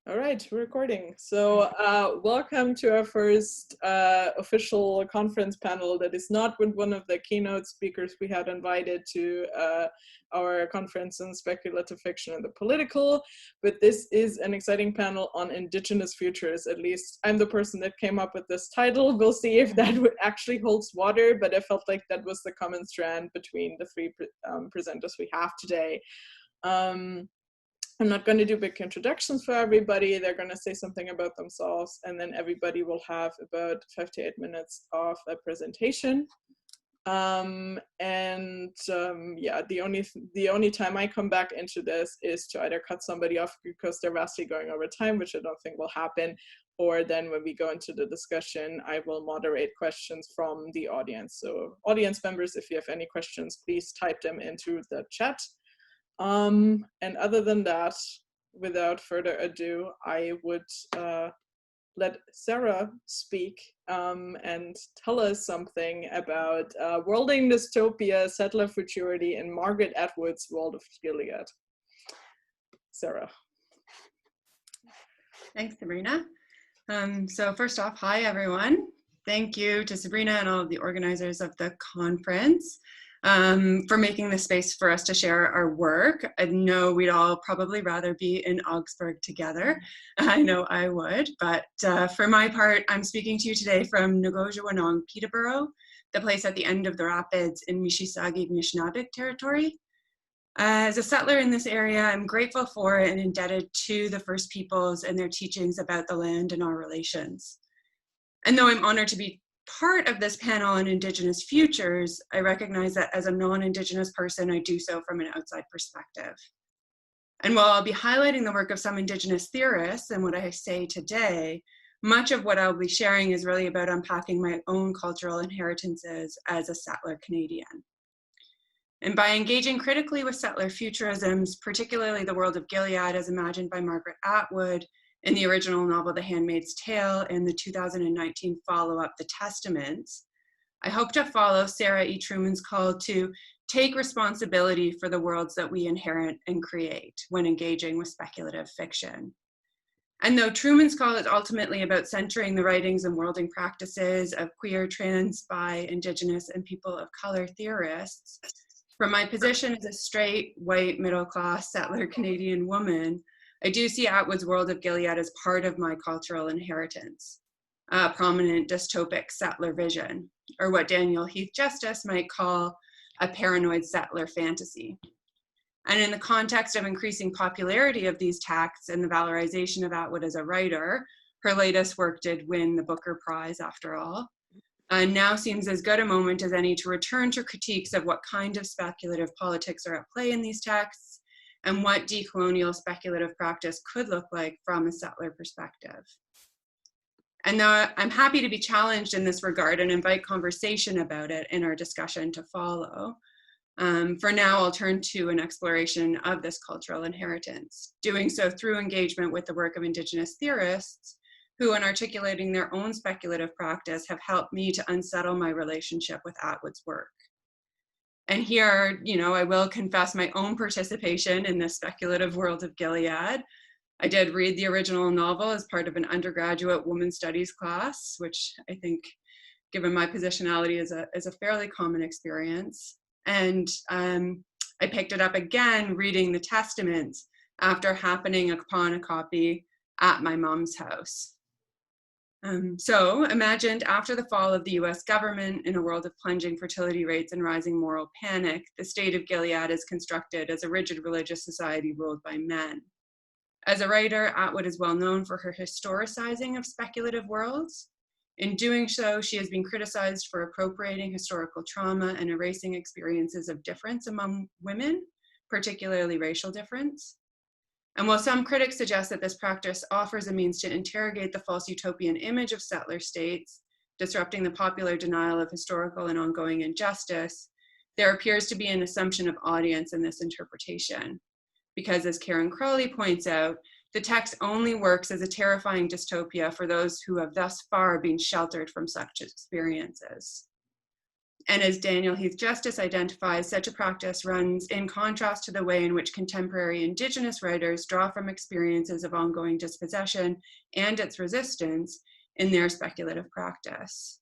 All right, we're recording. So welcome to our first official conference panel that is not with one of the keynote speakers we had invited to our conference on speculative fiction and the political, but this is an exciting panel on Indigenous futures. At least I'm the person that came up with this title. We'll see if that actually holds water, but I felt like that was the common strand between the three presenters we have today. I'm not going to do big introductions for everybody. They're going to say something about themselves, and then everybody will have about 5 to 8 minutes of a presentation. Yeah, the only time I come back into this is to either cut somebody off because they're vastly going over time, which I don't think will happen, or then when we go into the discussion, I will moderate questions from the audience. So audience members, if you have any questions, please type them into the chat. And other than that, without further ado, I would let Sarah speak and tell us something about worlding dystopia, settler futurity, and Margaret Atwood's World of Gilead. Sarah. Thanks, Sabrina. So first off, hi everyone. Thank you to Sabrina and all of the organizers of the conference for making this space for us to share our work. I know we'd all probably rather be in Augsburg together. I know I would, but for my part, I'm speaking to you today from Nogojawanong, Peterborough, the place at the end of the rapids in Mississauga-Nishnabeg territory. As a settler in this area, I'm grateful for and indebted to the First Peoples and their teachings about the land and our relations. And though I'm honored to be part of this panel on Indigenous futures, I recognize that as a non-Indigenous person, I do so from an outside perspective. And while I'll be highlighting the work of some Indigenous theorists and what I say today, much of what I'll be sharing is really about unpacking my own cultural inheritances as a settler Canadian. And by engaging critically with settler futurisms, particularly the world of Gilead as imagined by Margaret Atwood, in the original novel, The Handmaid's Tale, and the 2019 follow-up, The Testaments, I hope to follow Sarah E. Truman's call to take responsibility for the worlds that we inherit and create when engaging with speculative fiction. And though Truman's call is ultimately about centering the writings and worlding practices of queer, trans, bi, Indigenous, and people of color theorists, from my position as a straight, white, middle-class settler Canadian woman, I do see Atwood's World of Gilead as part of my cultural inheritance, a prominent dystopic settler vision, or what Daniel Heath Justice might call a paranoid settler fantasy. And in the context of increasing popularity of these texts and the valorization of Atwood as a writer, her latest work did win the Booker Prize after all, now seems as good a moment as any to return to critiques of what kind of speculative politics are at play in these texts, and what decolonial speculative practice could look like from a settler perspective. And though I'm happy to be challenged in this regard and invite conversation about it in our discussion to follow, for now I'll turn to an exploration of this cultural inheritance, doing so through engagement with the work of Indigenous theorists who, in articulating their own speculative practice, have helped me to unsettle my relationship with Atwood's work. And here, I will confess my own participation in the speculative world of Gilead. I did read the original novel as part of an undergraduate women's studies class, which I think, given my positionality, is a fairly common experience. And I picked it up again reading The Testaments after happening upon a copy at my mom's house. So imagined after the fall of the US government in a world of plunging fertility rates and rising moral panic, the state of Gilead is constructed as a rigid religious society ruled by men. As a writer, Atwood is well known for her historicizing of speculative worlds. In doing so, she has been criticized for appropriating historical trauma and erasing experiences of difference among women, particularly racial difference. And while some critics suggest that this practice offers a means to interrogate the false utopian image of settler states, disrupting the popular denial of historical and ongoing injustice, there appears to be an assumption of audience in this interpretation. Because as Karen Crowley points out, the text only works as a terrifying dystopia for those who have thus far been sheltered from such experiences. And as Daniel Heath Justice identifies, such a practice runs in contrast to the way in which contemporary Indigenous writers draw from experiences of ongoing dispossession and its resistance in their speculative practice.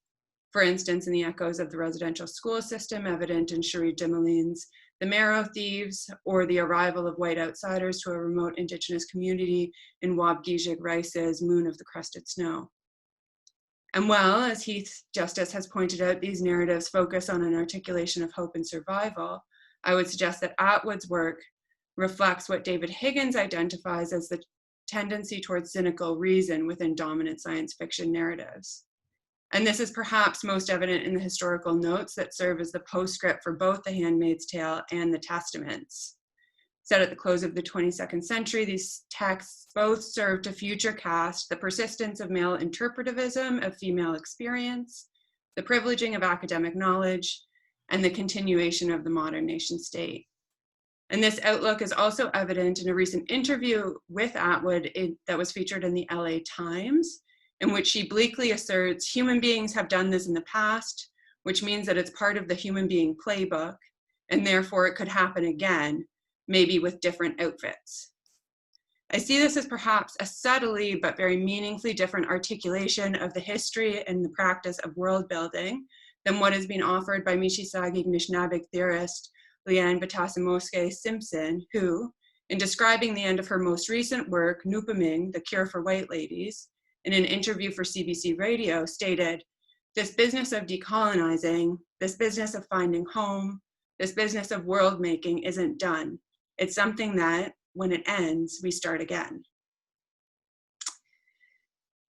For instance, in the echoes of the residential school system evident in Cherie Dimoline's The Marrow Thieves, or the arrival of white outsiders to a remote Indigenous community in Wabgijig Rice's Moon of the Crusted Snow. And well, as Heath Justice has pointed out, these narratives focus on an articulation of hope and survival. I would suggest that Atwood's work reflects what David Higgins identifies as the tendency towards cynical reason within dominant science fiction narratives. And this is perhaps most evident in the historical notes that serve as the postscript for both The Handmaid's Tale and the Testaments. Set at the close of the 22nd century, these texts both serve to future cast the persistence of male interpretivism of female experience, the privileging of academic knowledge, and the continuation of the modern nation state. And this outlook is also evident in a recent interview with Atwood that was featured in the LA Times, in which she bleakly asserts human beings have done this in the past, which means that it's part of the human being playbook, and therefore it could happen again, maybe with different outfits. I see this as perhaps a subtly but very meaningfully different articulation of the history and the practice of world building than what has been offered by Mississauga Anishinaabe theorist Leanne Batasimosque Simpson, who, in describing the end of her most recent work, Nupaming, The Cure for White Ladies, in an interview for CBC Radio, stated, "This business of decolonizing, this business of finding home, this business of world making isn't done. It's something that, when it ends, we start again."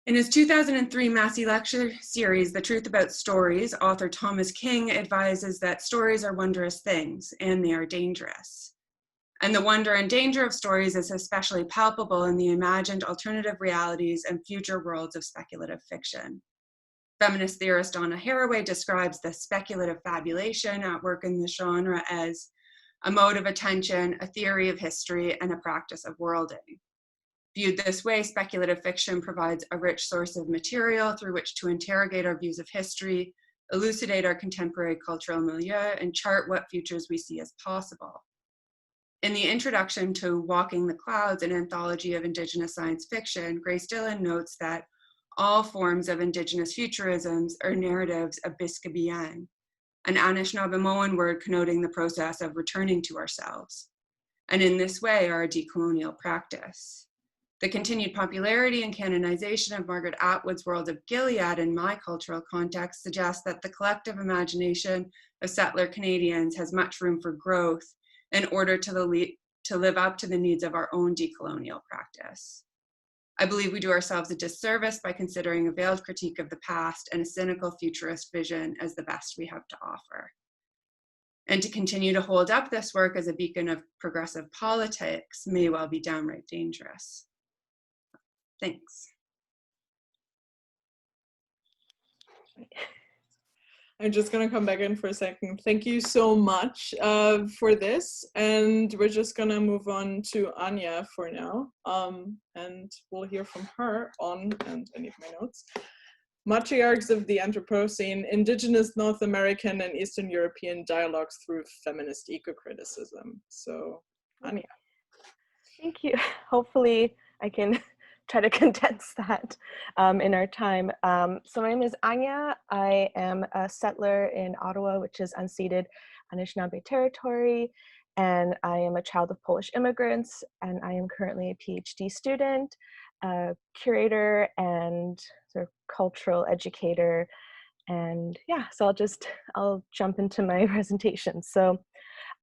In his 2003 Massey lecture series, The Truth About Stories, author Thomas King advises that stories are wondrous things, and they are dangerous. And the wonder and danger of stories is especially palpable in the imagined alternative realities and future worlds of speculative fiction. Feminist theorist Donna Haraway describes the speculative fabulation at work in the genre as a mode of attention, a theory of history, and a practice of worlding. Viewed this way, speculative fiction provides a rich source of material through which to interrogate our views of history, elucidate our contemporary cultural milieu, and chart what futures we see as possible. In the introduction to Walking the Clouds, an anthology of Indigenous science fiction, Grace Dillon notes that all forms of Indigenous futurisms are narratives of Biskabiang, an Anishinaabemowin word connoting the process of returning to ourselves, and in this way are a decolonial practice. The continued popularity and canonization of Margaret Atwood's World of Gilead in my cultural context suggests that the collective imagination of settler Canadians has much room for growth in order to live up to the needs of our own decolonial practice. I believe we do ourselves a disservice by considering a veiled critique of the past and a cynical futurist vision as the best we have to offer. And to continue to hold up this work as a beacon of progressive politics may well be downright dangerous. Thanks. I'm just gonna come back in for a second. Thank you so much for this, and we're just gonna move on to Ania for now, and we'll hear from her on, and I need my notes, Matriarchs of the Anthropocene, Indigenous North American and Eastern European Dialogues through Feminist Ecocritism. So, Ania. Thank you. Hopefully I can try to condense that in our time. So my name is Ania. I am a settler in Ottawa, which is unceded Anishinaabe territory, and I am a child of Polish immigrants, and I am currently a PhD student, a curator, and sort of cultural educator. And yeah, so I'll jump into my presentation. So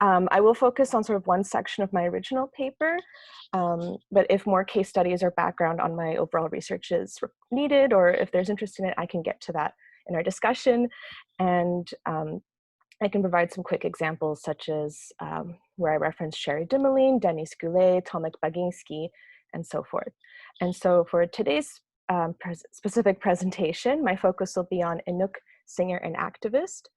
I will focus on sort of one section of my original paper, but if more case studies or background on my overall research is needed, or if there's interest in it, I can get to that in our discussion. And I can provide some quick examples, such as where I reference Cherie Dimoline, Denis Goulet, Tomek Baginski, and so forth. And so for today's specific presentation, my focus will be on Inuk singer and activist.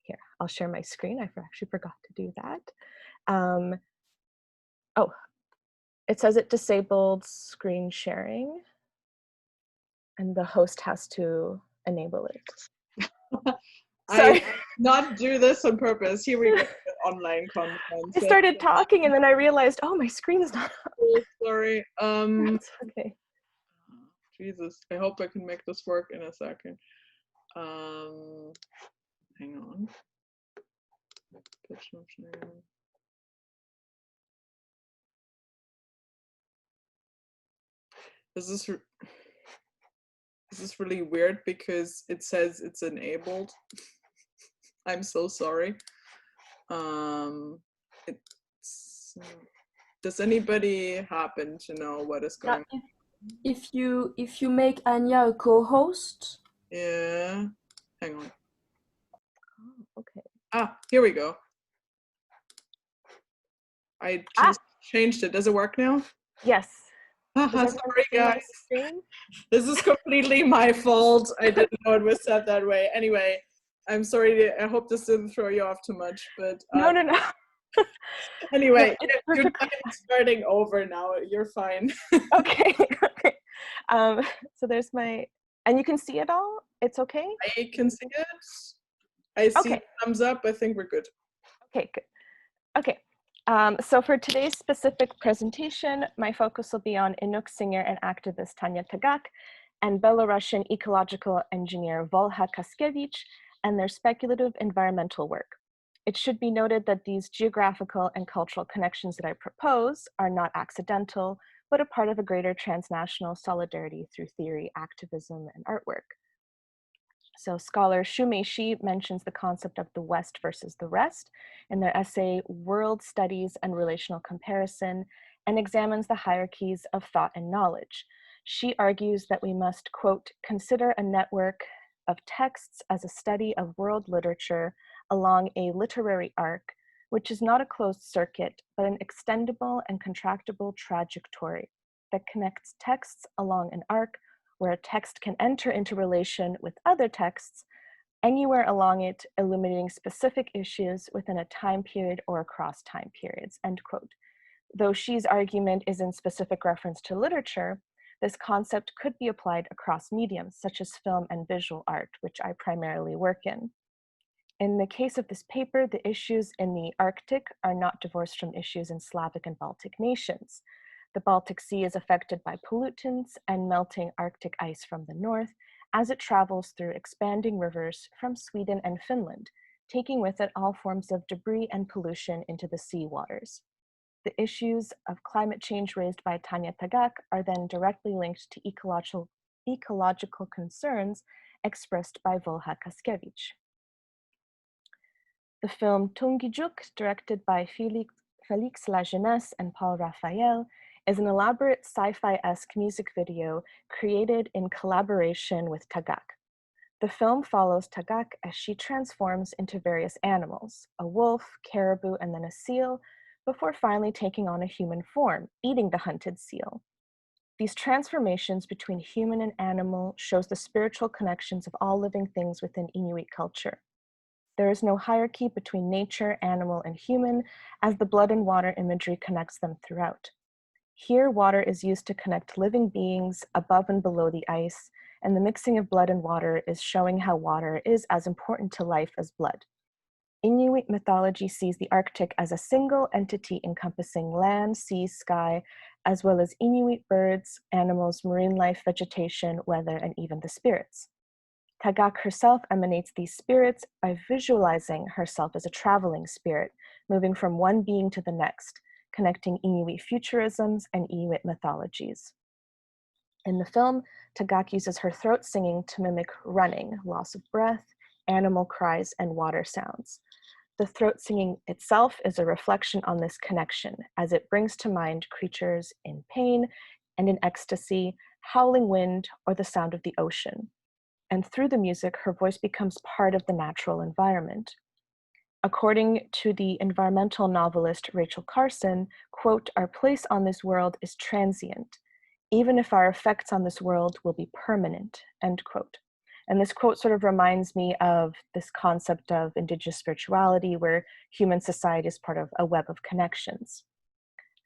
Here, I'll share my screen. I actually forgot to do that. Oh, it says it disabled screen sharing, and the host has to enable it. Sorry. I not do this on purpose. Here we go. Online conference. I started talking and then I realized, oh, my screen is not up. Oh, sorry. It's okay. Jesus. I hope I can make this work in a second. Hang on. This is really weird because it says it's enabled. I'm so sorry. Does anybody happen to know what is going on? If you make Ania a co-host. Yeah. Hang on. Oh, okay. Ah, here we go. I just changed it. Does it work now? Yes. Sorry, guys. This is completely my fault. I didn't know it was set that way. Anyway, I'm sorry. I hope this didn't throw you off too much, but no. Anyway, you're starting over now. You're fine. Okay. So there's my, and you can see it all? It's okay? I can see it. I see thumbs up. I think we're good. Okay, good. Okay. So for today's specific presentation, my focus will be on Inuk singer and activist Tanya Tagak and Belarusian ecological engineer Volha Kaskevich and their speculative environmental work. It should be noted that these geographical and cultural connections that I propose are not accidental, but a part of a greater transnational solidarity through theory, activism, and artwork. So scholar Shumei Shi mentions the concept of the West versus the rest in their essay World Studies and Relational Comparison, and examines the hierarchies of thought and knowledge. She argues that we must, quote, consider a network of texts as a study of world literature along a literary arc, which is not a closed circuit, but an extendable and contractible trajectory that connects texts along an arc where a text can enter into relation with other texts anywhere along it, illuminating specific issues within a time period or across time periods, end quote. Though Xi's argument is in specific reference to literature, this concept could be applied across mediums such as film and visual art, which I primarily work in. In the case of this paper, the issues in the Arctic are not divorced from issues in Slavic and Baltic nations. The Baltic Sea is affected by pollutants and melting Arctic ice from the north as it travels through expanding rivers from Sweden and Finland, taking with it all forms of debris and pollution into the sea waters. The issues of climate change raised by Tanya Tagak are then directly linked to ecological concerns expressed by Volha Kaskevich. The film Tungijuk, directed by Félix Lajeunesse and Paul Raphael, is an elaborate sci-fi-esque music video created in collaboration with Tagak. The film follows Tagak as she transforms into various animals, a wolf, caribou, and then a seal, before finally taking on a human form, eating the hunted seal. These transformations between human and animal shows the spiritual connections of all living things within Inuit culture. There is no hierarchy between nature, animal, and human, as the blood and water imagery connects them throughout. Here, water is used to connect living beings above and below the ice, and the mixing of blood and water is showing how water is as important to life as blood. Inuit mythology sees the Arctic as a single entity encompassing land, sea, sky, as well as Inuit birds, animals, marine life, vegetation, weather, and even the spirits. Tagak herself emanates these spirits by visualizing herself as a traveling spirit, moving from one being to the next, connecting Inuit futurisms and Inuit mythologies. In the film, Tagak uses her throat singing to mimic running, loss of breath, animal cries, and water sounds. The throat singing itself is a reflection on this connection, as it brings to mind creatures in pain and in ecstasy, howling wind, or the sound of the ocean. And through the music, her voice becomes part of the natural environment. According to the environmental novelist Rachel Carson, quote, "Our place on this world is transient, even if our effects on this world will be permanent," end quote. And this quote sort of reminds me of this concept of Indigenous spirituality, where human society is part of a web of connections.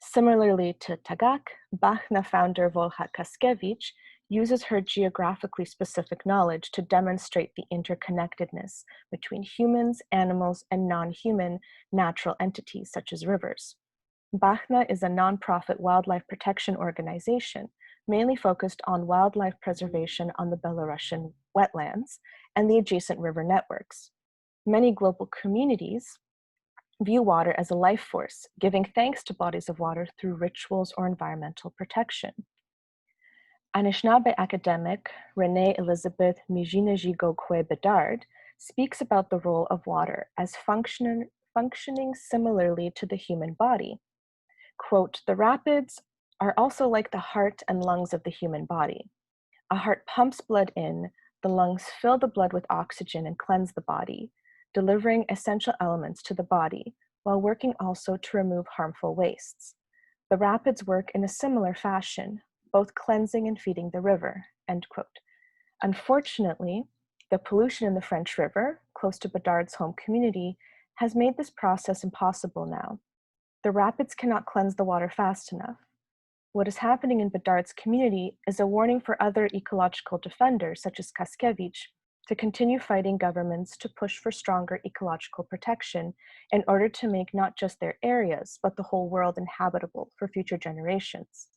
Similarly to Tagak, Bachna founder Volha Kaskevich uses her geographically specific knowledge to demonstrate the interconnectedness between humans, animals, and non-human natural entities such as rivers. Bachna is a nonprofit wildlife protection organization mainly focused on wildlife preservation on the Belarusian wetlands and the adjacent river networks. Many global communities view water as a life force, giving thanks to bodies of water through rituals or environmental protection. Anishinaabe academic Renee Elizabeth Mijinaji-Gokwe Bedard speaks about the role of water as functioning similarly to the human body. Quote, "The rapids are also like the heart and lungs of the human body. A heart pumps blood in, the lungs fill the blood with oxygen and cleanse the body, delivering essential elements to the body, while working also to remove harmful wastes. The rapids work in a similar fashion, both cleansing and feeding the river," end quote. Unfortunately, the pollution in the French River, close to Bedard's home community, has made this process impossible now. The rapids cannot cleanse the water fast enough. What is happening in Bedard's community is a warning for other ecological defenders, such as Kaskevich, to continue fighting governments to push for stronger ecological protection in order to make not just their areas, but the whole world inhabitable for future generations.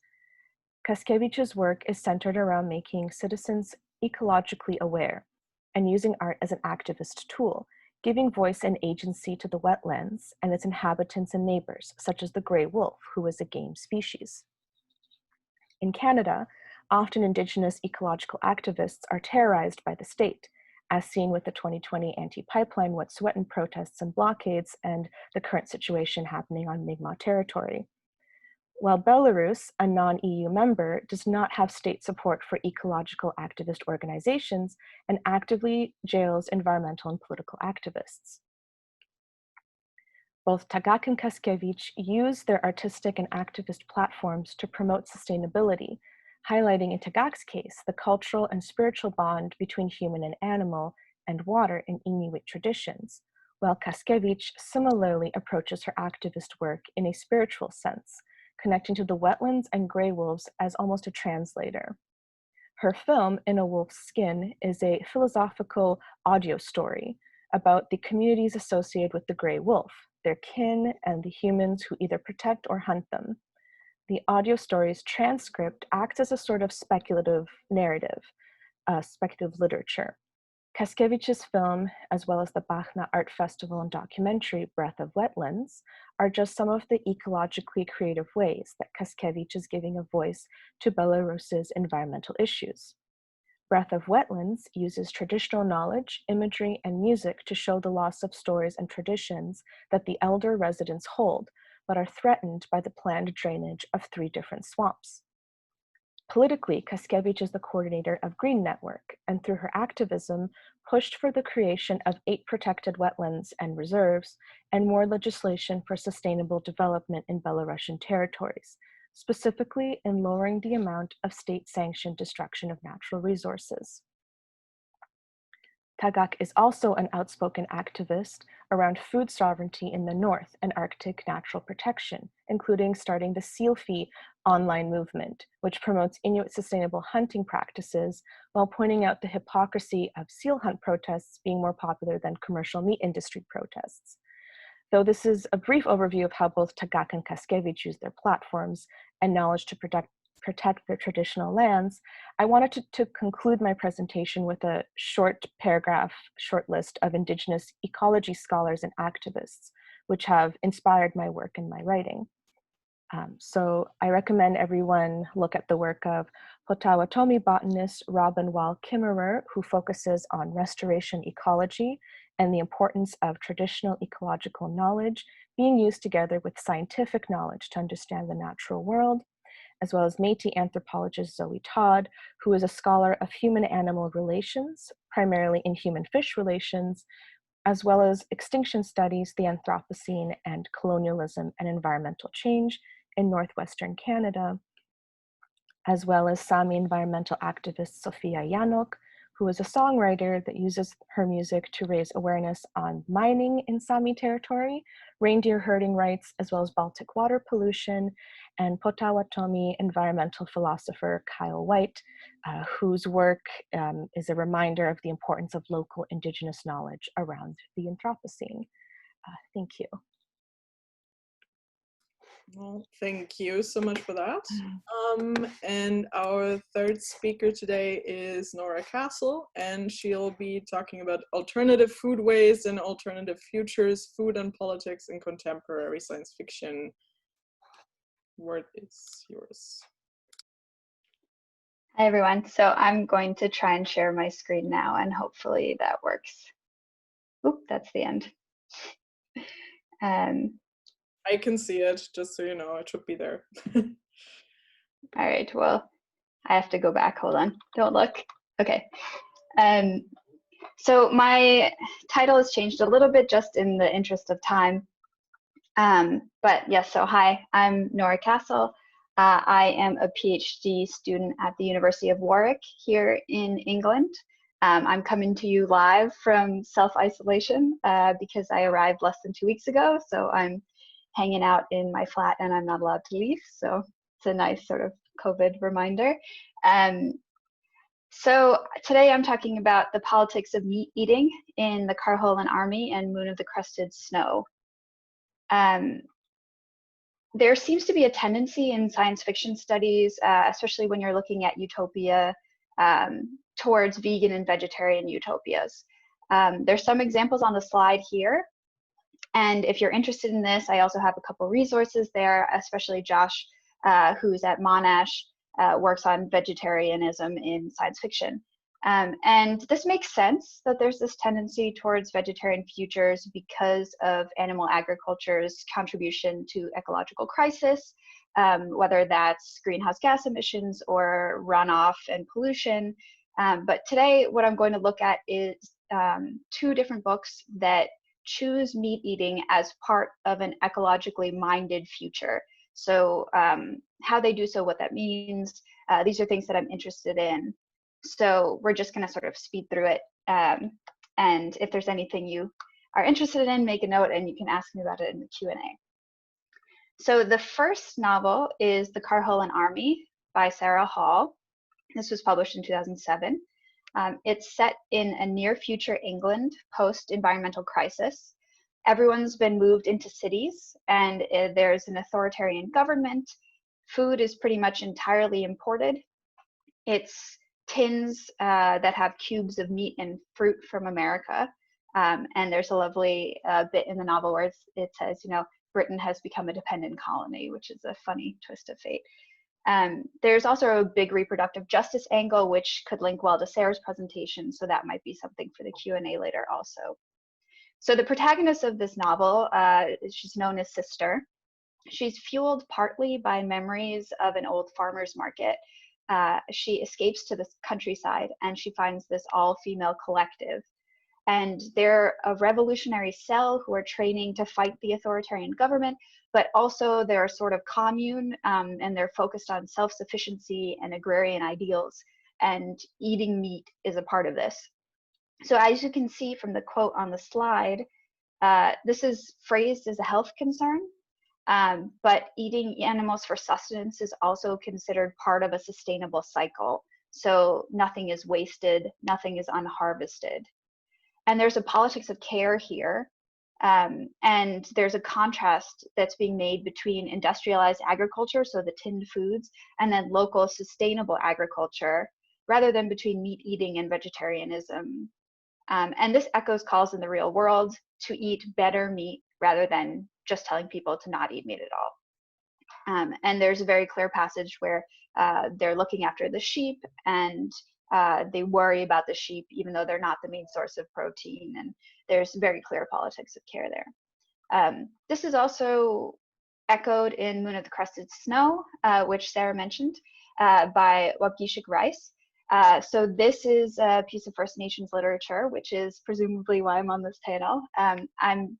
Kaskevich's work is centered around making citizens ecologically aware and using art as an activist tool, giving voice and agency to the wetlands and its inhabitants and neighbors, such as the gray wolf, who is a game species. In Canada, often Indigenous ecological activists are terrorized by the state, as seen with the 2020 anti-pipeline Wet'suwet'en protests and blockades and the current situation happening on Mi'kmaq territory. While Belarus, a non-EU member, does not have state support for ecological activist organizations and actively jails environmental and political activists. Both Tagak and Kaskevich use their artistic and activist platforms to promote sustainability, highlighting in Tagak's case the cultural and spiritual bond between human and animal and water in Inuit traditions, while Kaskevich similarly approaches her activist work in a spiritual sense, connecting to the wetlands and gray wolves as almost a translator. Her film, In a Wolf's Skin, is a philosophical audio story about the communities associated with the gray wolf, their kin, and the humans who either protect or hunt them. The audio story's transcript acts as a sort of speculative narrative, speculative literature. Kaskevich's film, as well as the Bachna Art Festival and documentary Breath of Wetlands, are just some of the ecologically creative ways that Kaskevich is giving a voice to Belarus's environmental issues. Breath of Wetlands uses traditional knowledge, imagery, and music to show the loss of stories and traditions that the elder residents hold, but are threatened by the planned drainage of 3 different swamps. Politically, Kaskevich is the coordinator of Green Network, and through her activism, pushed for the creation of 8 protected wetlands and reserves, and more legislation for sustainable development in Belarusian territories, specifically in lowering the amount of state-sanctioned destruction of natural resources. Tagak is also an outspoken activist around food sovereignty in the north and Arctic natural protection, including starting the Seal Fee online movement, which promotes Inuit sustainable hunting practices while pointing out the hypocrisy of seal hunt protests being more popular than commercial meat industry protests. Though this is a brief overview of how both Tagak and Kaskevich use their platforms and knowledge to protect their traditional lands, I wanted to conclude my presentation with a short list of Indigenous ecology scholars and activists, which have inspired my work and my writing. So I recommend everyone look at the work of Potawatomi botanist Robin Wall Kimmerer, who focuses on restoration ecology and the importance of traditional ecological knowledge being used together with scientific knowledge to understand the natural world, as well as Métis anthropologist Zoe Todd, who is a scholar of human-animal relations, primarily in human-fish relations, as well as extinction studies, the Anthropocene, and colonialism and environmental change in northwestern Canada, as well as Sami environmental activist Sofia Yanok, who is a songwriter that uses her music to raise awareness on mining in Sami territory, reindeer herding rights, as well as Baltic water pollution, and Potawatomi environmental philosopher Kyle White, whose work is a reminder of the importance of local Indigenous knowledge around the Anthropocene. Thank you. Well, thank you so much for that. And our third speaker today is Nora Castle, and she'll be talking about alternative foodways and alternative futures, food and politics in contemporary science fiction. Word is yours. Hi everyone, so I'm going to try and share my screen now and hopefully that works. Oop, that's the end. I can see it, just so you know, it should be there. All right, well, I have to go back, hold on, don't look. Okay, so my title has changed a little bit just in the interest of time. But yes, so hi, I'm Nora Castle. I am a PhD student at the University of Warwick here in England. I'm coming to you live from self-isolation because I arrived less than 2 weeks ago, so I'm hanging out in my flat and I'm not allowed to leave, so it's a nice sort of COVID reminder. So today I'm talking about the politics of meat eating in the Cullingham Army and Moon of the Crusted Snow. There seems to be a tendency in science fiction studies, especially when you're looking at utopia, towards vegan and vegetarian utopias. There's some examples on the slide here. And if you're interested in this, I also have a couple resources there, especially Josh, who's at Monash, works on vegetarianism in science fiction. And this makes sense that there's this tendency towards vegetarian futures because of animal agriculture's contribution to ecological crisis, whether that's greenhouse gas emissions or runoff and pollution. But today, what I'm going to look at is 2 different books that choose meat eating as part of an ecologically minded future. So how they do so, what that means, these are things that I'm interested in. So we're just going to sort of speed through it. And if there's anything you are interested in, make a note and you can ask me about it in the Q&A. So the first novel is The Cullingham Army by Sarah Hall. This was published in 2007. It's set in a near future England post-environmental crisis. Everyone's been moved into cities and there's an authoritarian government. Food is pretty much entirely imported. It's tins that have cubes of meat and fruit from America. And there's a lovely bit in the novel where it says, you know, Britain has become a dependent colony, which is a funny twist of fate. There's also a big reproductive justice angle, which could link well to Sarah's presentation, so that might be something for the Q&A later also. So the protagonist of this novel, she's known as Sister. She's fueled partly by memories of an old farmer's market. She escapes to the countryside and she finds this all-female collective. And they're a revolutionary cell who are training to fight the authoritarian government, but also they're a sort of commune and they're focused on self-sufficiency and agrarian ideals, and eating meat is a part of this. So as you can see from the quote on the slide, this is phrased as a health concern, but eating animals for sustenance is also considered part of a sustainable cycle. So nothing is wasted, nothing is unharvested. And there's a politics of care here. And there's a contrast that's being made between industrialized agriculture, so the tinned foods, and then local sustainable agriculture, rather than between meat eating and vegetarianism. And this echoes calls in the real world to eat better meat rather than just telling people to not eat meat at all. And there's a very clear passage where they're looking after the sheep and they worry about the sheep even though they're not the main source of protein, and there's very clear politics of care there. This is also echoed in Moon of the Crusted Snow, which Sarah mentioned, by Wapgishik Rice. So this is a piece of First Nations literature, which is presumably why I'm on this panel. I'm,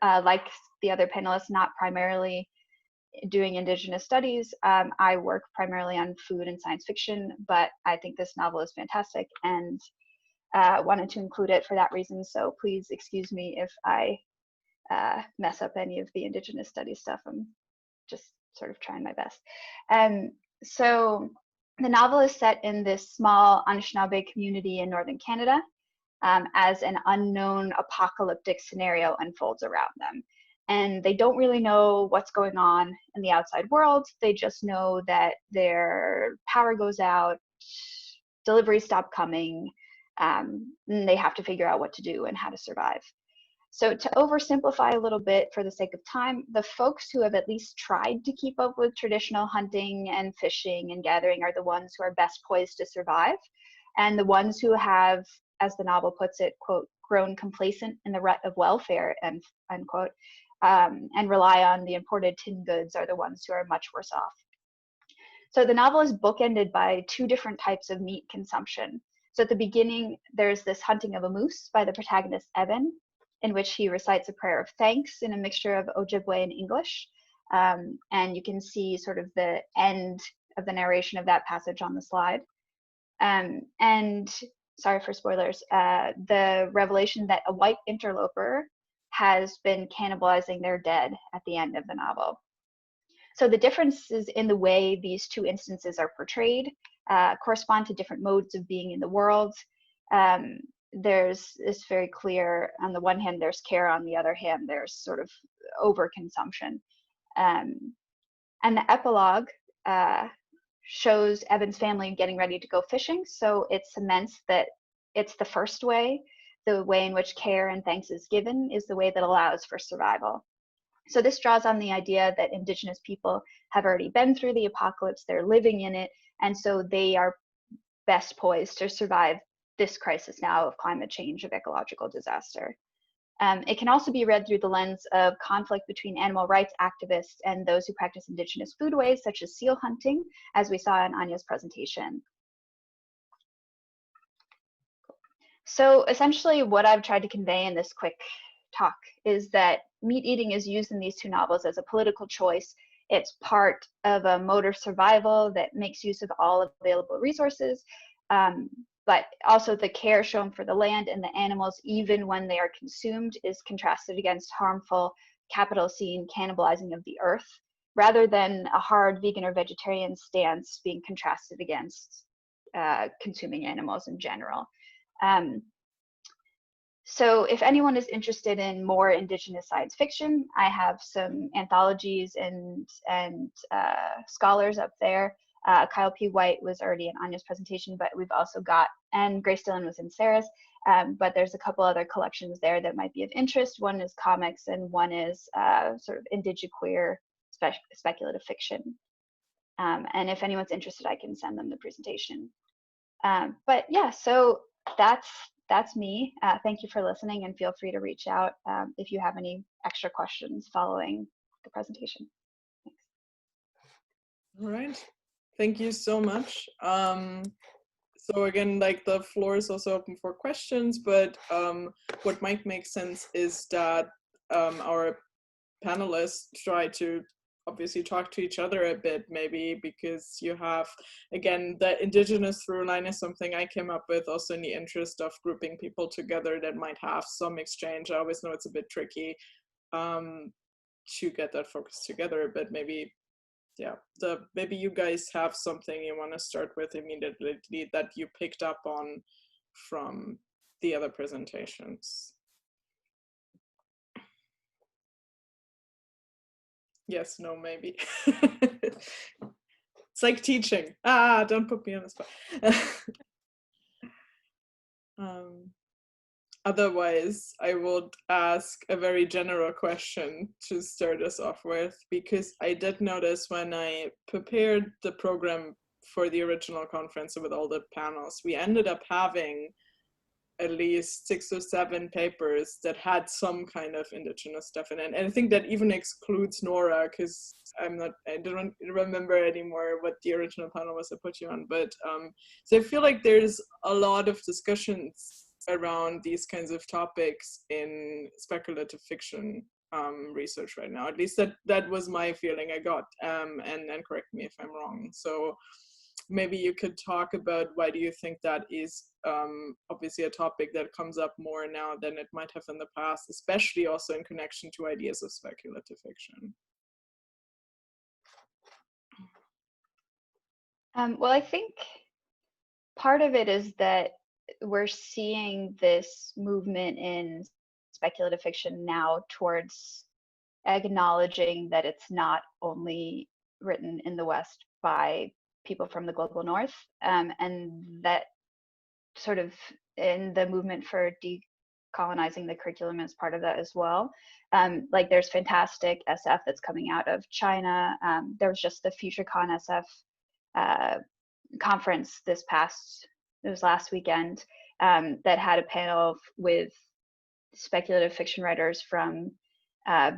like the other panelists, not primarily doing Indigenous studies. I work primarily on food and science fiction, but I think this novel is fantastic and wanted to include it for that reason. So please excuse me if I mess up any of the Indigenous studies stuff. I'm just sort of trying my best. So the novel is set in this small Anishinaabe community in northern Canada as an unknown apocalyptic scenario unfolds around them. And they don't really know what's going on in the outside world. They just know that their power goes out, deliveries stop coming, and they have to figure out what to do and how to survive. So to oversimplify a little bit for the sake of time, the folks who have at least tried to keep up with traditional hunting and fishing and gathering are the ones who are best poised to survive. And the ones who have, as the novel puts it, quote, grown complacent in the rut of welfare, end, unquote, and rely on the imported tin goods are the ones who are much worse off. So the novel is bookended by two different types of meat consumption. So at the beginning, there's this hunting of a moose by the protagonist, Evan, in which he recites a prayer of thanks in a mixture of Ojibwe and English. And you can see sort of the end of the narration of that passage on the slide. And sorry for spoilers, the revelation that a white interloper has been cannibalizing their dead at the end of the novel. So the differences in the way these two instances are portrayed correspond to different modes of being in the world. There's this very clear, on the one hand, there's care, on the other hand, there's sort of overconsumption. And the epilogue shows Evan's family getting ready to go fishing. So it cements that it's the first way, the way in which care and thanks is given is the way that allows for survival. So this draws on the idea that Indigenous people have already been through the apocalypse, they're living in it, and so they are best poised to survive this crisis now of climate change, of ecological disaster. It can also be read through the lens of conflict between animal rights activists and those who practice Indigenous foodways, such as seal hunting, as we saw in Ania's presentation. So essentially what I've tried to convey in this quick talk is that meat eating is used in these two novels as a political choice. It's part of a mode of survival that makes use of all available resources, but also the care shown for the land and the animals, even when they are consumed, is contrasted against harmful Capital-scene cannibalizing of the earth, rather than a hard vegan or vegetarian stance being contrasted against consuming animals in general. So if anyone is interested in more Indigenous science fiction, I have some anthologies and scholars up there. Kyle P. White was already in Anya's presentation, but we've also got, and Grace Dillon was in Sarah's, but there's a couple other collections there that might be of interest. One is comics and one is sort of indigiqueer speculative fiction. And if anyone's interested, I can send them the presentation. But yeah, so that's me. Thank you for listening, and feel free to reach out if you have any extra questions following the presentation. Thanks. All right. Thank you so much. So again, like the floor is also open for questions, but what might make sense is that our panelists try to obviously talk to each other a bit, maybe, because you have, again, the Indigenous through line is something I came up with also in the interest of grouping people together that might have some exchange. I always know it's a bit tricky to get that focus together, but maybe, yeah, maybe you guys have something you want to start with immediately that you picked up on from the other presentations. Yes, no, maybe. It's like teaching. Don't put me on the spot. Otherwise, I would ask a very general question to start us off with, because I did notice when I prepared the program for the original conference with all the panels, we ended up having at least 6 or 7 papers that had some kind of Indigenous stuff in it. And I think that even excludes Nora, because I don't remember anymore what the original panel was I put you on. But so I feel like there's a lot of discussions around these kinds of topics in speculative fiction research right now. At least that was my feeling I got, and correct me if I'm wrong. So maybe you could talk about why do you think that is obviously a topic that comes up more now than it might have in the past, especially also in connection to ideas of speculative fiction. Well, I think part of it is that we're seeing this movement in speculative fiction now towards acknowledging that it's not only written in the West by people from the global North, and that sort of in the movement for decolonizing the curriculum is part of that as well. Like there's fantastic SF that's coming out of China. There was just the FutureCon SF conference it was last weekend, that had a panel with speculative fiction writers from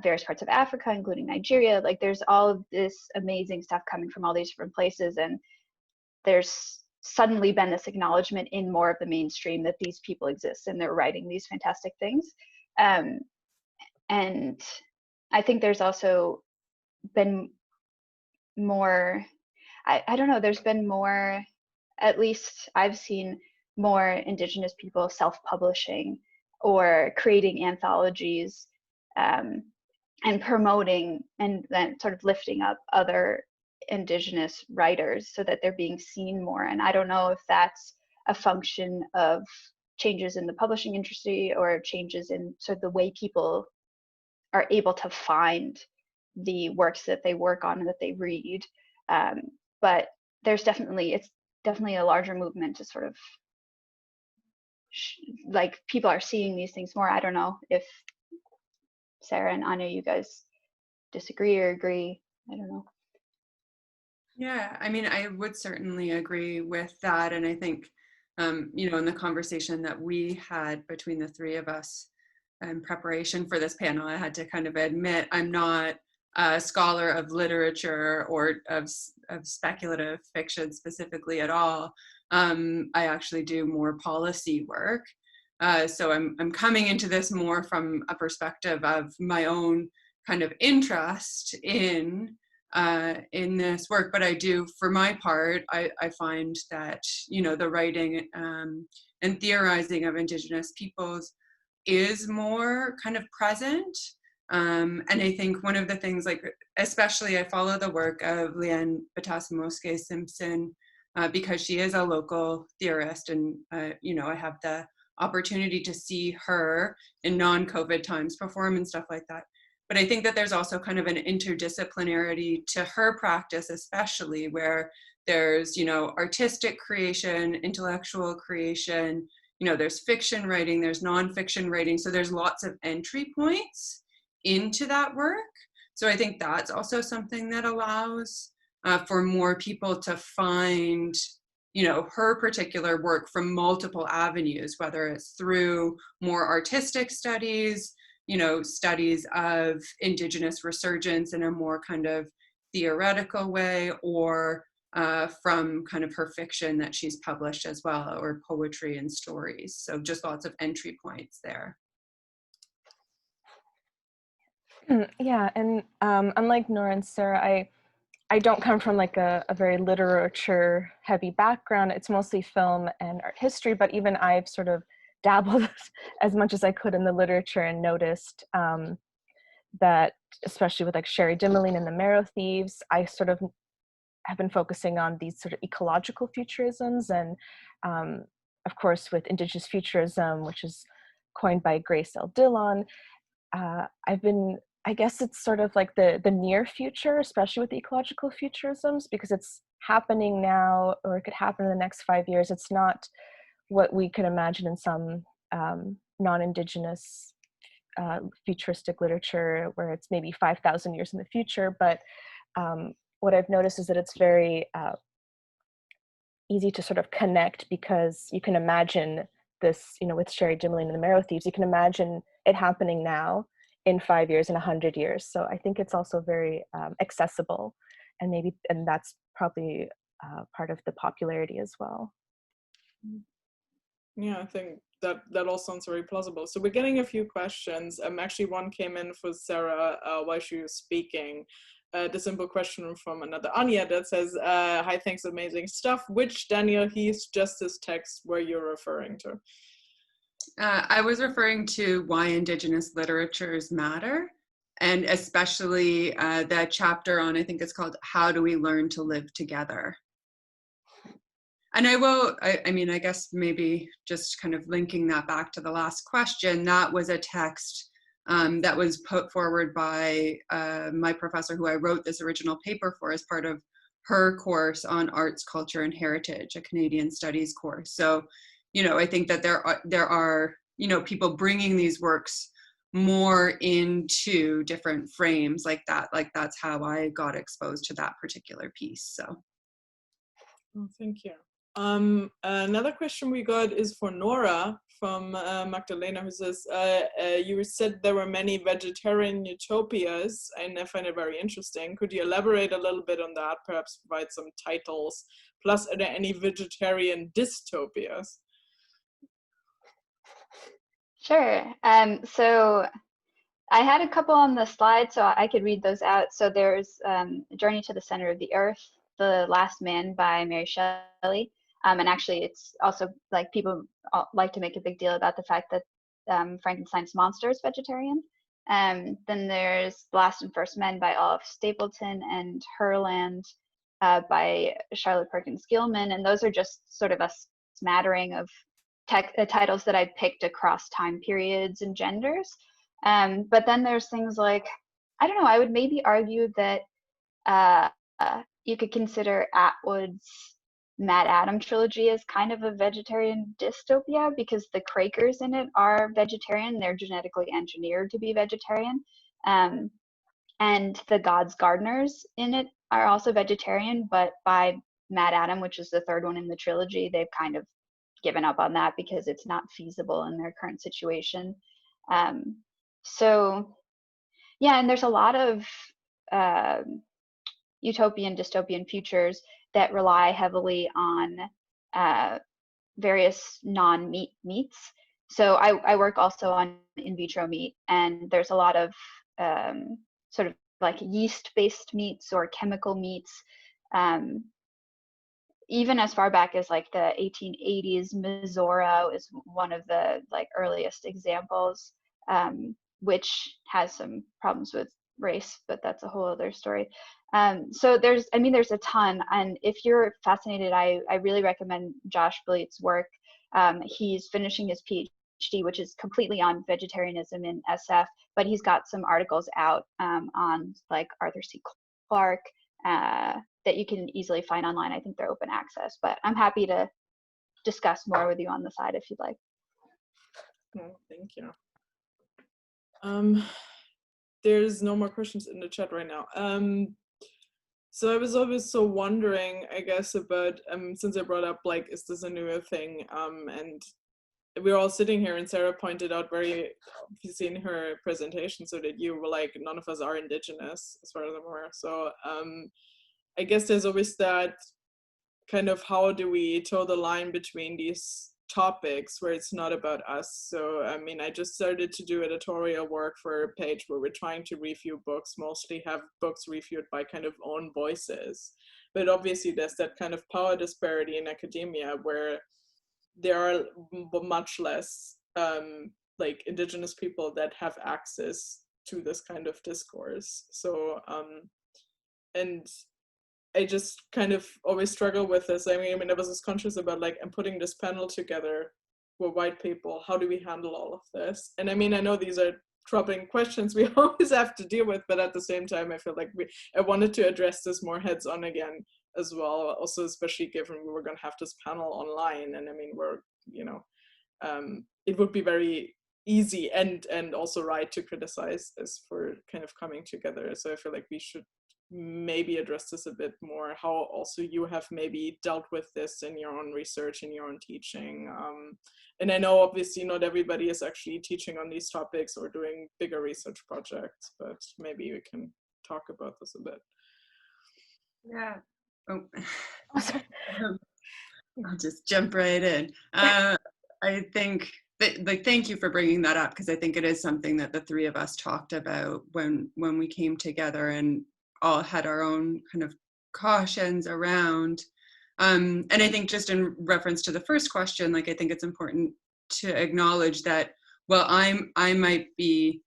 various parts of Africa, including Nigeria. Like there's all of this amazing stuff coming from all these different places, and there's suddenly been this acknowledgement in more of the mainstream that these people exist and they're writing these fantastic things. And I think there's also been more, I don't know, there's been more, at least I've seen more Indigenous people self-publishing or creating anthologies, and promoting and then sort of lifting up other Indigenous writers so that they're being seen more. And I don't know if that's a function of changes in the publishing industry or changes in sort of the way people are able to find the works that they work on and that they read. But it's definitely a larger movement to sort of like people are seeing these things more. I don't know if Sarah and Ania, you guys disagree or agree. I don't know. Yeah, I mean, I would certainly agree with that. And I think, you know, in the conversation that we had between the three of us in preparation for this panel, I had to kind of admit I'm not a scholar of literature or of speculative fiction specifically at all. I actually do more policy work. So I'm coming into this more from a perspective of my own kind of interest in this work. But I do, for my part, I find that, you know, the writing and theorizing of Indigenous peoples is more kind of present. And I think one of the things, like, especially I follow the work of Leanne Batasse-Mosquet Simpson because she is a local theorist, and, you know, I have the opportunity to see her in non-COVID times perform and stuff like that. But I think that there's also kind of an interdisciplinarity to her practice, especially where there's, you know, artistic creation, intellectual creation, you know, there's fiction writing, there's nonfiction writing. So there's lots of entry points into that work. So I think that's also something that allows for more people to find, you know, her particular work from multiple avenues, whether it's through more artistic studies, you know, studies of Indigenous resurgence in a more kind of theoretical way, or from kind of her fiction that she's published as well, or poetry and stories. So just lots of entry points there. Yeah, and unlike Nora and Sarah, I don't come from like a very literature heavy background. It's mostly film and art history, but even I've sort of dabbled as much as I could in the literature and noticed that, especially with like Sherry Dimeline and the Marrow Thieves, I sort of have been focusing on these sort of ecological futurisms, and of course with Indigenous futurism, which is coined by Grace L. Dillon. I guess it's sort of like the near future, especially with the ecological futurisms, because it's happening now, or it could happen in the next 5 years. It's not what we can imagine in some non-Indigenous futuristic literature, where it's maybe 5,000 years in the future. But what I've noticed is that it's very easy to sort of connect, because you can imagine this, you know, with Sherry Dimeline and the Marrow Thieves, you can imagine it happening now in 5 years, in 100 years. So I think it's also very accessible, and that's probably part of the popularity as well. Yeah, I think that all sounds very plausible. So we're getting a few questions. Actually, one came in for Sarah while she was speaking. The simple question from another Ania that says, "Hi, thanks, amazing stuff. Which Daniel Heath Justice text were you referring to?" I was referring to why Indigenous literatures matter, and especially that chapter on, I think it's called "How Do We Learn to Live Together?" And I guess maybe just kind of linking that back to the last question, that was a text that was put forward by my professor who I wrote this original paper for as part of her course on arts, culture, and heritage, a Canadian studies course. So, I think that there are people bringing these works more into different frames like that. Like that's how I got exposed to that particular piece. So. Oh, thank you. Another question we got is for Nora from Magdalena, who says, you said there were many vegetarian utopias, and I find it very interesting. Could you elaborate a little bit on that, perhaps provide some titles? Plus, are there any vegetarian dystopias? Sure. So I had a couple on the slide, so I could read those out. So there's Journey to the Center of the Earth, The Last Man by Mary Shelley. And actually, it's also like people like to make a big deal about the fact that Frankenstein's monster is vegetarian. Then there's The Last and First Men by Olive Stapleton and Herland by Charlotte Perkins Gilman. And those are just sort of a smattering of titles that I picked across time periods and genders. But then there's things like, I don't know, I would maybe argue that you could consider Atwood's Mad Adam trilogy as kind of a vegetarian dystopia because the Quakers in it are vegetarian. They're genetically engineered to be vegetarian. And the God's Gardeners in it are also vegetarian, but by Mad Adam, which is the third one in the trilogy, they've kind of given up on that because it's not feasible in their current situation. So yeah, and there's a lot of utopian, dystopian futures that rely heavily on various non-meat meats. So I work also on in vitro meat, and there's a lot of sort of like yeast-based meats or chemical meats. Even as far back as like the 1880s, Mizora is one of the like earliest examples, which has some problems with race, but that's a whole other story. So there's a ton, and if you're fascinated, I really recommend Josh Bleet's work. He's finishing his PhD, which is completely on vegetarianism in SF, but he's got some articles out on like Arthur C. Clarke that you can easily find online. I think they're open access, but I'm happy to discuss more with you on the side if you'd like. Oh, thank you. There's no more questions in the chat right now. So I was always so wondering, I guess, about, since I brought up, like, is this a newer thing? And we're all sitting here, and Sarah pointed out very obviously in her presentation, so that you were like, none of us are Indigenous, as far as I'm aware. So I guess there's always that kind of, how do we toe the line between these topics where it's not about us? So I mean, I just started to do editorial work for a page where we're trying to review books, mostly have books reviewed by kind of own voices, but obviously there's that kind of power disparity in academia where there are much less like Indigenous people that have access to this kind of discourse. So and I just kind of always struggle with this. I mean, I was just conscious about, like, I'm putting this panel together with white people. How do we handle all of this? And I mean, I know these are troubling questions we always have to deal with, but at the same time, I feel like I wanted to address this more heads on again as well. Also, especially given we were going to have this panel online. And I mean, it would be very easy and also right to criticize this for kind of coming together. So I feel like we should maybe address this a bit more, how also you have maybe dealt with this in your own research, in your own teaching. And I know obviously not everybody is actually teaching on these topics or doing bigger research projects, but maybe we can talk about this a bit. Yeah. Oh. I'll just jump right in. I think like, thank you for bringing that up, because I think it is something that the three of us talked about when we came together and all had our own kind of cautions around. And I think just in reference to the first question, like, I think it's important to acknowledge that, well, I might be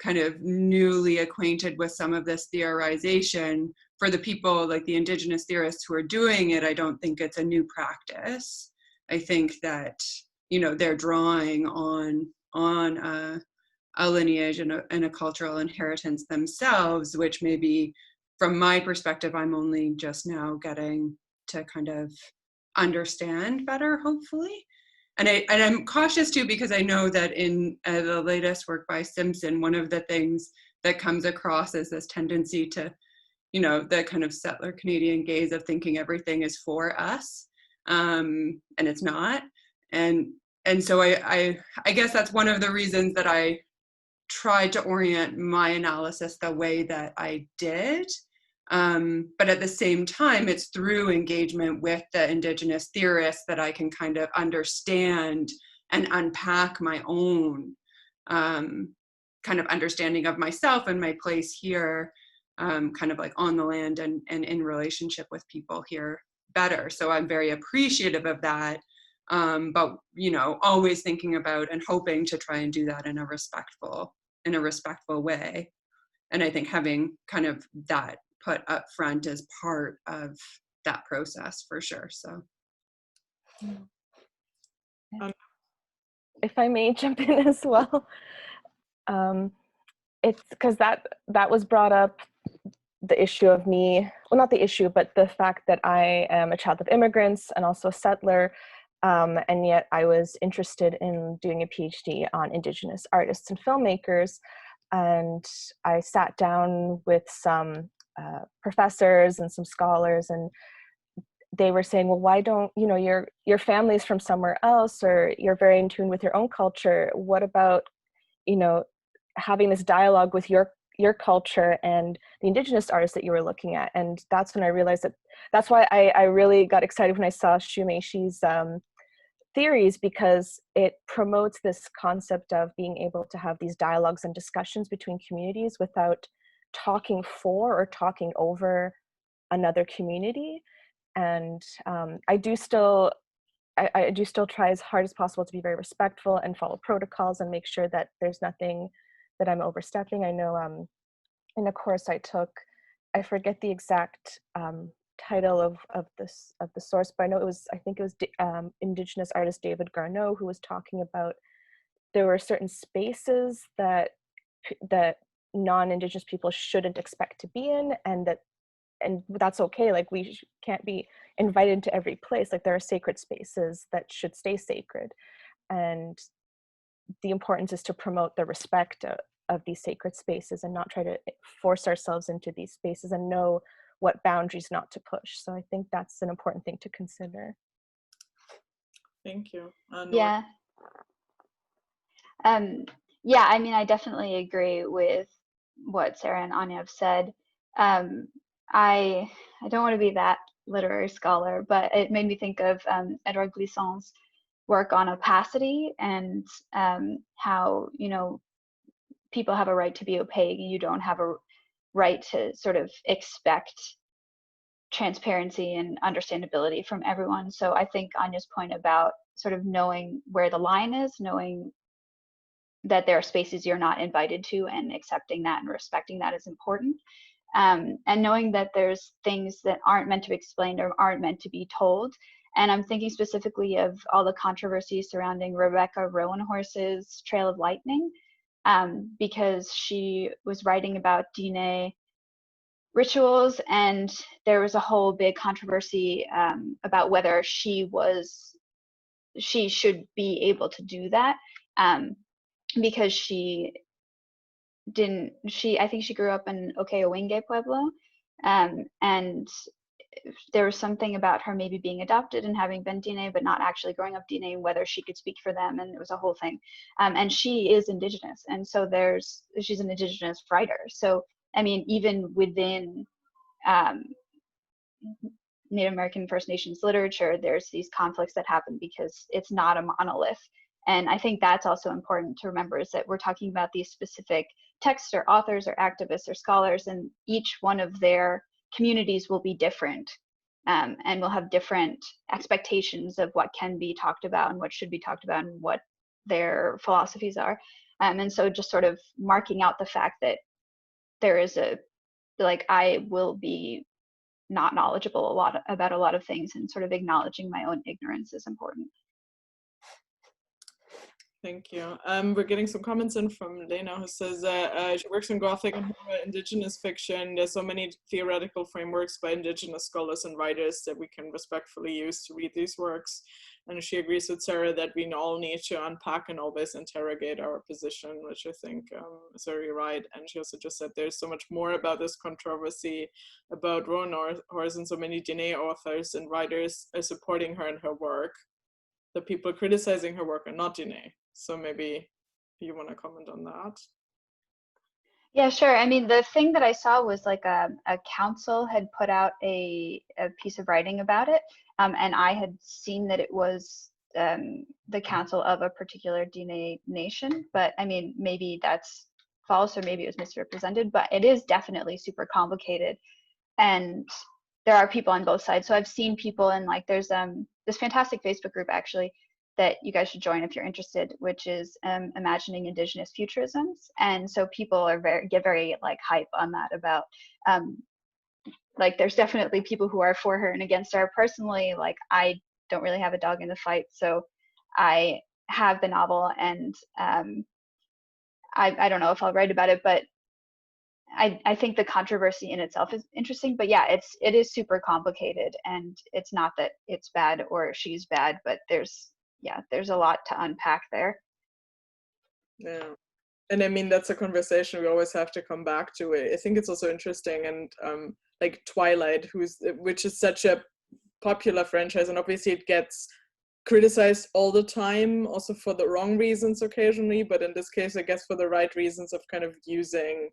kind of newly acquainted with some of this theorization. For the people, like the Indigenous theorists who are doing it, I don't think it's a new practice. I think that, you know, they're drawing on a lineage and a cultural inheritance themselves, which maybe from my perspective, I'm only just now getting to kind of understand better, hopefully. And I'm cautious too, because I know that in the latest work by Simpson, one of the things that comes across is this tendency to, you know, the kind of settler Canadian gaze of thinking everything is for us, and it's not. And so I guess that's one of the reasons that I tried to orient my analysis the way that I did. But at the same time, it's through engagement with the Indigenous theorists that I can kind of understand and unpack my own kind of understanding of myself and my place here, kind of like on the land and in relationship with people here better. So I'm very appreciative of that. But, you know, always thinking about and hoping to try and do that in a respectful way. And I think having kind of that put up front as part of that process for sure. So if I may jump in as well, it's because that was brought up, the issue of me, well, not the issue, but the fact that I am a child of immigrants and also a settler, and yet I was interested in doing a PhD on Indigenous artists and filmmakers. And I sat down with some professors and some scholars, and they were saying, well, why don't, you know, your family's from somewhere else, or you're very in tune with your own culture. What about, you know, having this dialogue with your culture and the Indigenous artists that you were looking at? And that's when I realized that's why I really got excited when I saw Shumeishi's theories, because it promotes this concept of being able to have these dialogues and discussions between communities without talking for or talking over another community. And I do still try as hard as possible to be very respectful and follow protocols and make sure that there's nothing that I'm overstepping. I know in a course I took, I forget the exact title of the source, but I think it was Indigenous artist David Garneau who was talking about there were certain spaces that non-Indigenous people shouldn't expect to be in, and that's okay. Like, we can't be invited into every place. Like, there are sacred spaces that should stay sacred, and the importance is to promote the respect of these sacred spaces and not try to force ourselves into these spaces, and know what boundaries not to push. So I think that's an important thing to consider. Thank you. Yeah. Yeah, I mean, I definitely agree with what Sarah and Ania have said. I don't want to be that literary scholar, but it made me think of Edouard Glissant's work on opacity, and how, you know, people have a right to be opaque, and you don't have a right to sort of expect transparency and understandability from everyone. So I think Anya's point about sort of knowing where the line is, knowing that there are spaces you're not invited to, and accepting that and respecting that is important. And knowing that there's things that aren't meant to be explained or aren't meant to be told. And I'm thinking specifically of all the controversy surrounding Rebecca Rowanhorse's Trail of Lightning, because she was writing about Diné rituals, and there was a whole big controversy about whether she should be able to do that, because I think she grew up in Okeowenge Pueblo, and there was something about her maybe being adopted and having been Diné but not actually growing up Diné, whether she could speak for them, and it was a whole thing. And she is Indigenous, and so she's an Indigenous writer. So I mean, even within Native American First Nations literature, there's these conflicts that happen because it's not a monolith. And I think that's also important to remember, is that we're talking about these specific texts or authors or activists or scholars, and each one of their communities will be different, and will have different expectations of what can be talked about and what should be talked about and what their philosophies are. And so just sort of marking out the fact that there is I will be not knowledgeable about a lot of things, and sort of acknowledging my own ignorance is important. Thank you. We're getting some comments in from Lena, who says she works in Gothic and Indigenous fiction. There's so many theoretical frameworks by Indigenous scholars and writers that we can respectfully use to read these works. And she agrees with Sarah that we all need to unpack and always interrogate our position, which I think is very right. And she also just said there's so much more about this controversy about Rowan Horse, and so many DNA authors and writers are supporting her in her work. The people criticizing her work are not DNA. So maybe you want to comment on that? Yeah, sure. I mean, the thing that I saw was like a council had put out a piece of writing about it. And I had seen that it was the council of a particular DNA nation. But I mean, maybe that's false, or maybe it was misrepresented, but it is definitely super complicated. And there are people on both sides. So I've seen people, and like there's this fantastic Facebook group actually that you guys should join if you're interested, which is Imagining Indigenous Futurisms. And so people are get very like hype on that about like there's definitely people who are for her and against her. Personally, like I don't really have a dog in the fight, so I have the novel, and I don't know if I'll write about it, but I think the controversy in itself is interesting. But yeah, it is super complicated, and it's not that it's bad or she's bad, but there's a lot to unpack there. Yeah. And I mean, that's a conversation we always have to come back to. I think it's also interesting, and like Twilight, which is such a popular franchise, and obviously it gets criticized all the time, also for the wrong reasons occasionally, but in this case, I guess for the right reasons of kind of using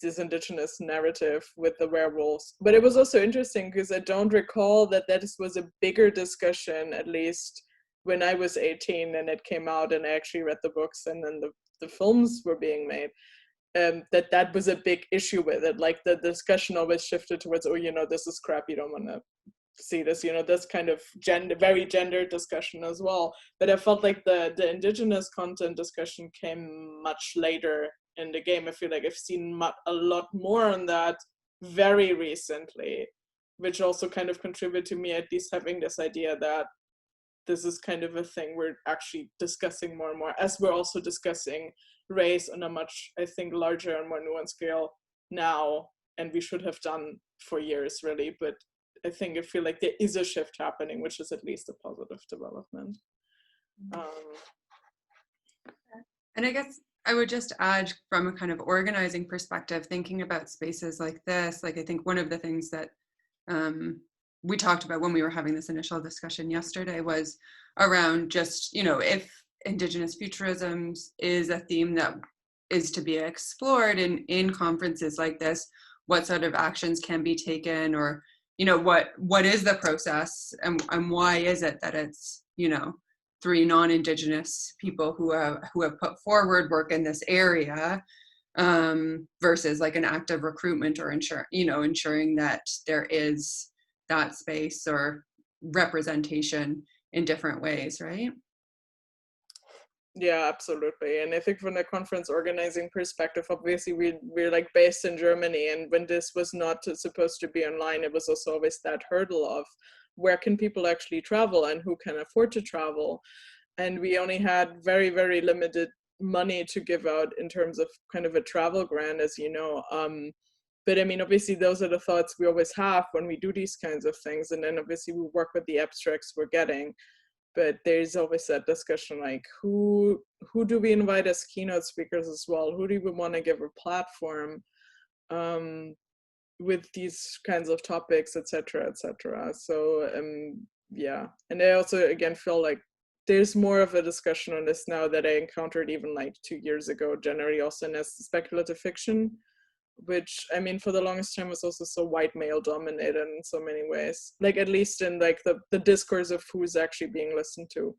this Indigenous narrative with the werewolves. But it was also interesting because I don't recall that this was a bigger discussion, at least when I was 18 and it came out and I actually read the books and then the films were being made, that was a big issue with it. Like the discussion always shifted towards, oh, this is crap, you don't want to see this, this kind of very gendered discussion as well. But I felt like the Indigenous content discussion came much later in the game. I feel like I've seen a lot more on that very recently, which also kind of contributed to me at least having this idea that this is kind of a thing we're actually discussing more and more, as we're also discussing race on a much, I think, larger and more nuanced scale now, and we should have done for years really. But I feel like there is a shift happening, which is at least a positive development. And I guess I would just add, from a kind of organizing perspective, thinking about spaces like this, like I think one of the things that we talked about when we were having this initial discussion yesterday was around just, if Indigenous futurisms is a theme that is to be explored in conferences like this, what sort of actions can be taken, or what is the process, and why is it that it's 3 non-Indigenous people who have put forward work in this area, versus like an active recruitment or ensuring that there is that space or representation in different ways, right? Yeah, absolutely. And I think from the conference organizing perspective, obviously we're like based in Germany, and when this was not supposed to be online, it was also always that hurdle of where can people actually travel and who can afford to travel. And we only had very, very limited money to give out in terms of kind of a travel grant, as you know. But I mean, obviously those are the thoughts we always have when we do these kinds of things. And then obviously we work with the abstracts we're getting. But there's always that discussion, like who do we invite as keynote speakers as well? Who do we want to give a platform with these kinds of topics, etc., etc. So yeah, and I also again feel like there's more of a discussion on this now that I encountered even like 2 years ago, generally also in as speculative fiction, which I mean for the longest time was also so white male dominated in so many ways, like at least in like the discourse of who's actually being listened to.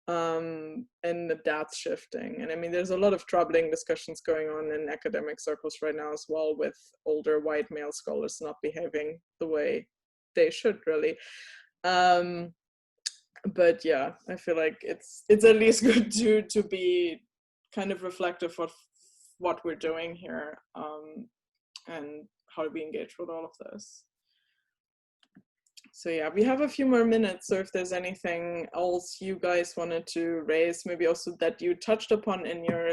and that's shifting. And I mean, there's a lot of troubling discussions going on in academic circles right now as well, with older white male scholars not behaving the way they should really. But yeah, I feel like it's at least good to be kind of reflective of what we're doing here, and how we engage with all of this. So yeah, we have a few more minutes, so if there's anything else you guys wanted to raise, maybe also that you touched upon in your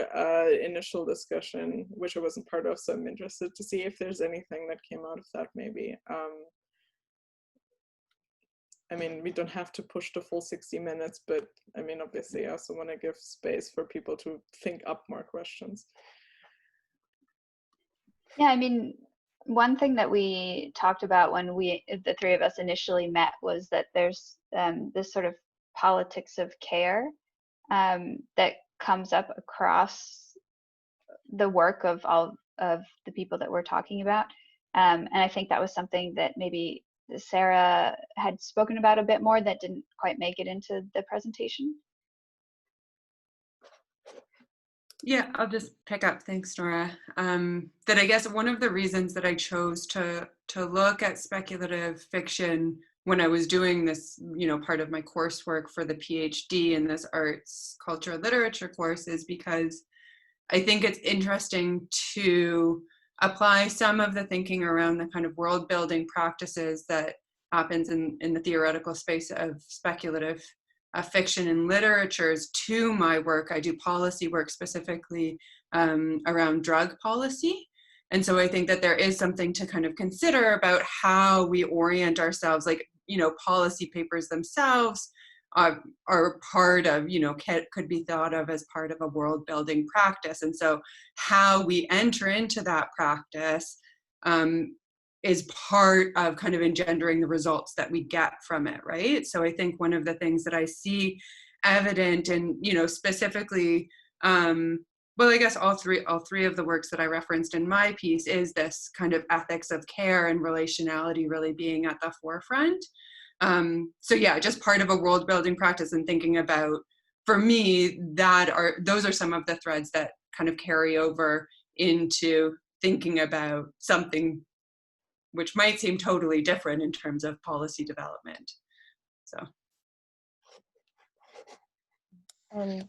initial discussion, which I wasn't part of, so I'm interested to see if there's anything that came out of that maybe. I mean, we don't have to push the full 60 minutes, but I mean, obviously I also want to give space for people to think up more questions. Yeah, I mean, one thing that we talked about when the three of us initially met was that there's this sort of politics of care that comes up across the work of all of the people that we're talking about. And I think that was something that maybe Sarah had spoken about a bit more that didn't quite make it into the presentation. Yeah, I'll just pick up. Thanks, Nora. That I guess one of the reasons that I chose to look at speculative fiction when I was doing this, part of my coursework for the PhD in this arts, culture, literature course is because I think it's interesting to apply some of the thinking around the kind of world building practices that happens in the theoretical space of speculative fiction and literatures to my work. I do policy work specifically around drug policy. And so I think that there is something to kind of consider about how we orient ourselves, like, policy papers themselves are part of, could be thought of as part of a world building practice. And so how we enter into that practice is part of kind of engendering the results that we get from it, right? So I think one of the things that I see evident and, specifically, well, I guess all three of the works that I referenced in my piece is this kind of ethics of care and relationality really being at the forefront. So yeah, just part of a world building practice and thinking about, for me, those are some of the threads that kind of carry over into thinking about something which might seem totally different in terms of policy development. So. And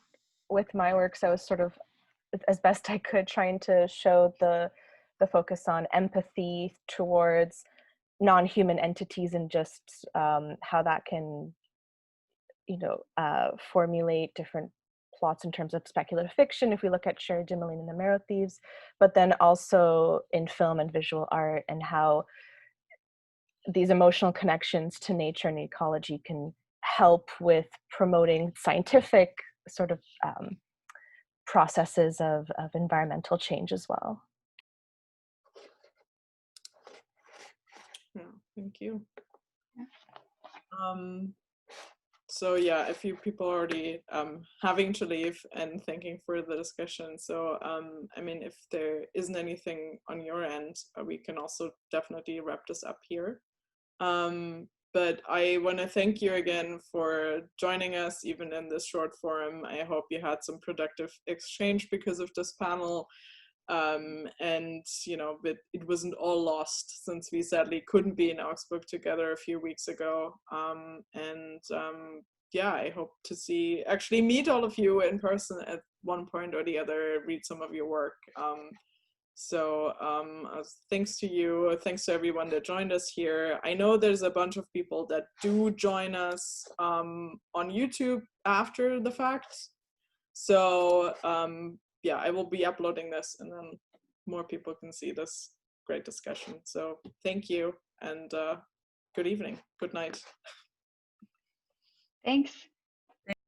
with my works, I was sort of, as best I could, trying to show the focus on empathy towards non-human entities and just how that can, formulate different plots in terms of speculative fiction, if we look at Sherry Dimeline and the Marrow Thieves, but then also in film and visual art, and how these emotional connections to nature and ecology can help with promoting scientific sort of processes of environmental change as well. Yeah, thank you. So yeah, a few people already having to leave and thanking for the discussion. So I mean, if there isn't anything on your end, we can also definitely wrap this up here. But I want to thank you again for joining us, even in this short forum. I hope you had some productive exchange because of this panel. And it wasn't all lost, since we sadly couldn't be in Augsburg together a few weeks ago. Yeah, I hope to actually meet all of you in person at one point or the other, read some of your work. So thanks to you, thanks to everyone that joined us here. I know there's a bunch of people that do join us on YouTube after the fact. So yeah, I will be uploading this and then more people can see this great discussion. So thank you, and good evening, good night. Thanks.